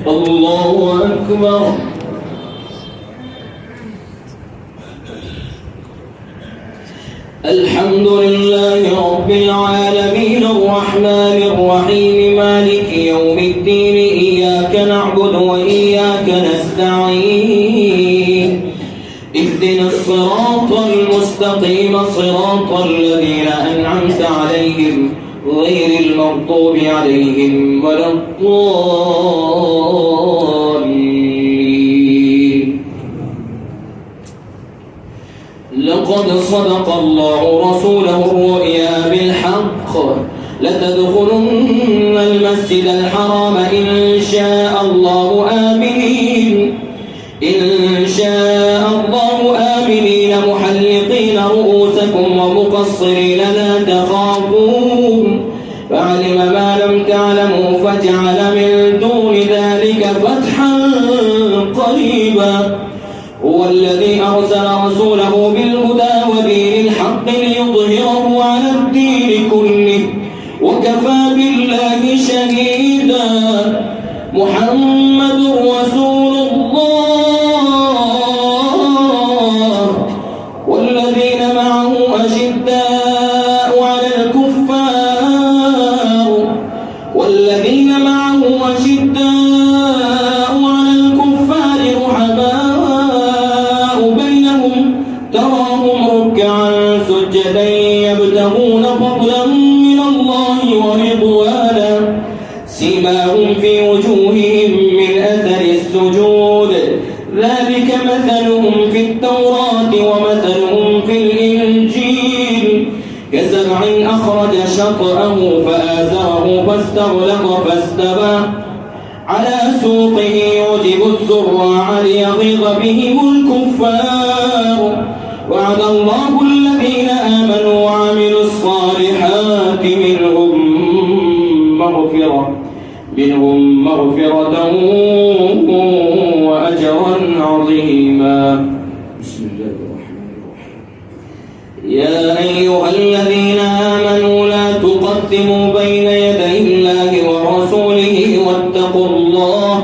الله أكبر. الحمد لله رب العالمين الرحمن الرحيم مالك يوم الدين إياك نعبد وإياك نستعين اهدنا الصراط المستقيم صراط الذين أنعمت عليهم غير المغضوب عليهم ولا الضالين. لقد صدق الله رسوله الرؤيا بالحق لتدخلن المسجد الحرام إن شاء الله آمنين محلقين رؤوسكم ومقصرين لا تخافون فعلم ما لم تعلموا فجعل من دون ذلك فتحا قريبا. هو الذي أرسل رسوله بالهدى ودين الحق ليظهره على الدين كله وكفى بالله شهيدا. محمد رسول الله والذين معه أشداء على الكفار رحماء بينهم تراهم ركعا سجدا يبتغون فضلا من الله ورضوانا سيماهم في وجوههم من أثر السجود ذلك مثلهم في التوراة ومثلهم في الإنجيل كزرع أخرج شطأه فآزره فاستغلظ فاستوى على سوقه يعجب الزراع ليغيظ بهم الكفار. وعد الله الذين آمنوا وعملوا الصالحات منهم مغفرة وأجرا عظيما. بسم الله الرحمن الرحيم. يا أيها الذين آمنوا لا تقدموا بين يدي الله ورسوله واتقوا الله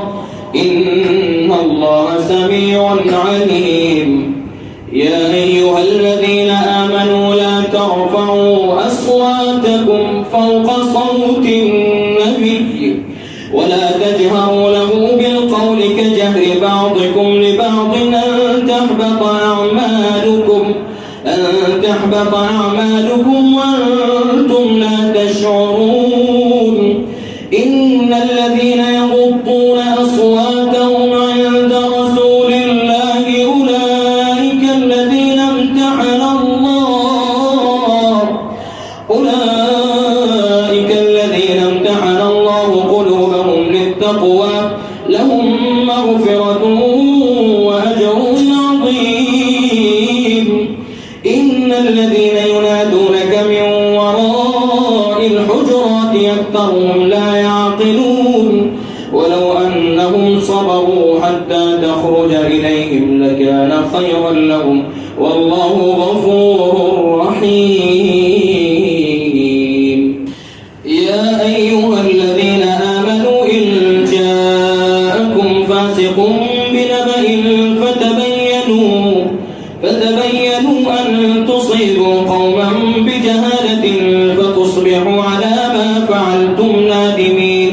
إن الله سميع عليم. يا أيها الذين آمنوا لا ترفعوا أصواتكم فوق صوت النبي ولا تجهروا له بالقول كجهر بعضكم لبعض أن تحبط أعمالكم وأنتم لا تشعرون. إن الذين يغضون أصواتهم عند رسول الله أولئك الذين امتحن الله قلوبهم للتقوى لهم مغفرة وأجر عظيم. إن الذين ينادونك من وراء الحجرات أكثرهم لا يعقلون ولو أنهم صبروا حتى تخرج إليهم لكان خيرا لهم والله غفور رحيم. يا أيها الذين آمنوا إن جاءكم فاسق بنبأ فتبينوا أن تصيبوا قوما بجهالة فتصبحوا على ما فعلتم نادمين.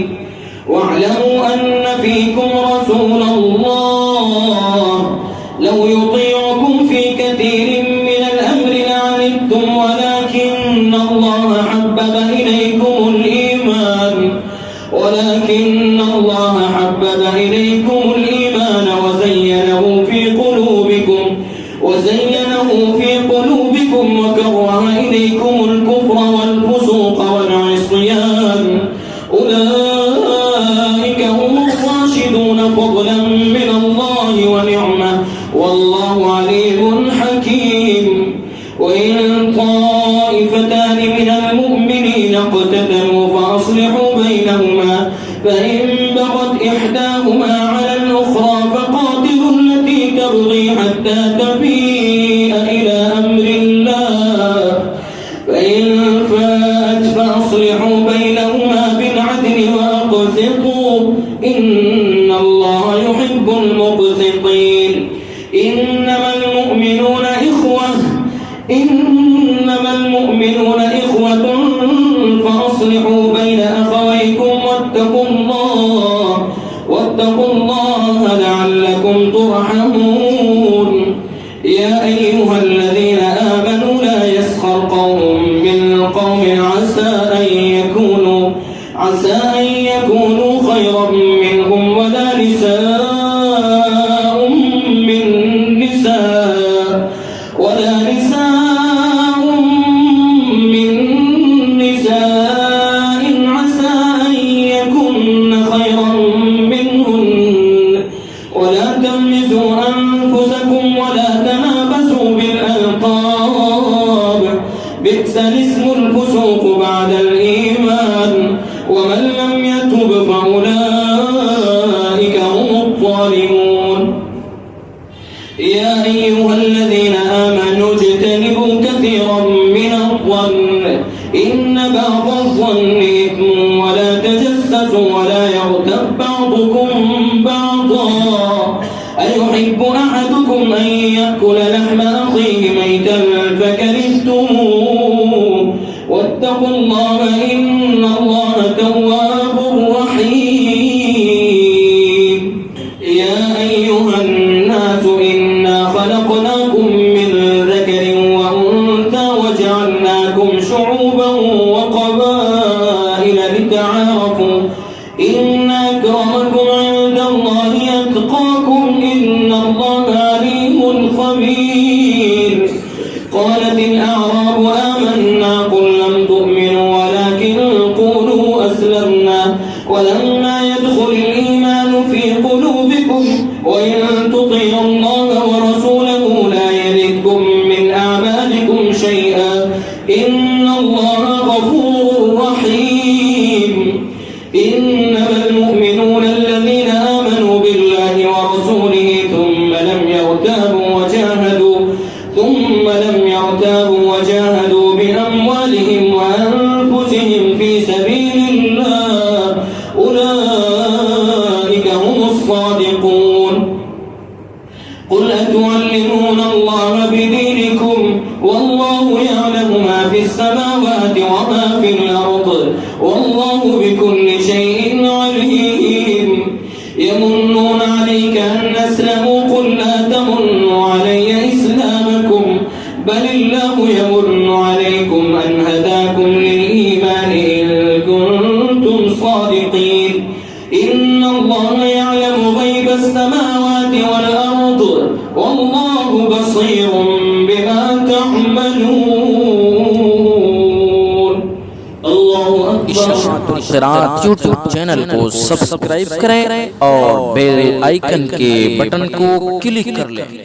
واعلموا أن فيكم رسول الله لو يطيعكم في كثير من الأمر لعنتم ولكن الله حبب إليكم الإيمان وزينه في قلوبكم وكره إليكم الكفر والفسوق والعصيان أولئك هم الراشدون فضلا من الله ونعمة والله عليم حكيم. وإن طائفتان من المؤمنين اقتتلوا فأصلحوا بينهما فإن بغت إحداهما على الأخرى فقاتلوا التي تبغي حتى تفيء إلى أمر الله فإن فاءت فأصلحوا بينهما بالعدل وأقسطوا إن واتقوا الله لعلكم ترحمون يا أيها الذين آمنوا لا يسخر قوم من قوم عسى أن يكونوا خيرا منهم ولا نساء من نساء عسى أن يكن خيرا منهن ولا تلمزوا أنفسكم ولا تنابزوا بالألقاب بئس الاسم الفسوق بعد الإيمان ومن لم يتب فأولئك هم الظالمون يا أيها الذين آمنوا اجتنبوا كثيرا من الظن إن بعض الظن إثم ولا تجسسوا ولا يغتب بعضكم بعضا أيحب أحدكم أن يأكل لحم أخيه ميتا فكرهتموه واتقوا الله إن الله تواب رحيم يا أيها الناس إنا خلقناكم من ذكر وأنثى وجعلناكم شعوبا وقبائل لتعارفوا إن أكرمكم عند الله أتقاكم إن الله عليم خبير قالت الأعراب آمنا قل لم تؤمنوا ولكن قولوا أسلمنا ولما يدخل الإيمان في قلوبكم وإن تطيعوا الله ورسوله لا يلدكم من أعمالكم شيئا إن الله غفور رحيم إنما المؤمنون الذين آمنوا بالله ورسوله ثم لم يرتابوا وجاهدوا بأموالهم وأنفسهم في سبيل الله أولئك هم الصادقون قل أتعلمون الله بدينكم والله يعلم ما في السماوات وما في الأرض والله بكل شيء عليم يمنون عليك أن أسلموا قل لا تمنوا علي إسلامكم بل الله يمن عليكم أن هداكم للإيمان إن كنتم صادقين إن الله يعلم غيب السماوات والأرض والله بصير بما تعملون الله أكبر Ishrat YouTube channel को सब्सक्राइब करें और बेल आइकन के बटन को क्लिक कर लें।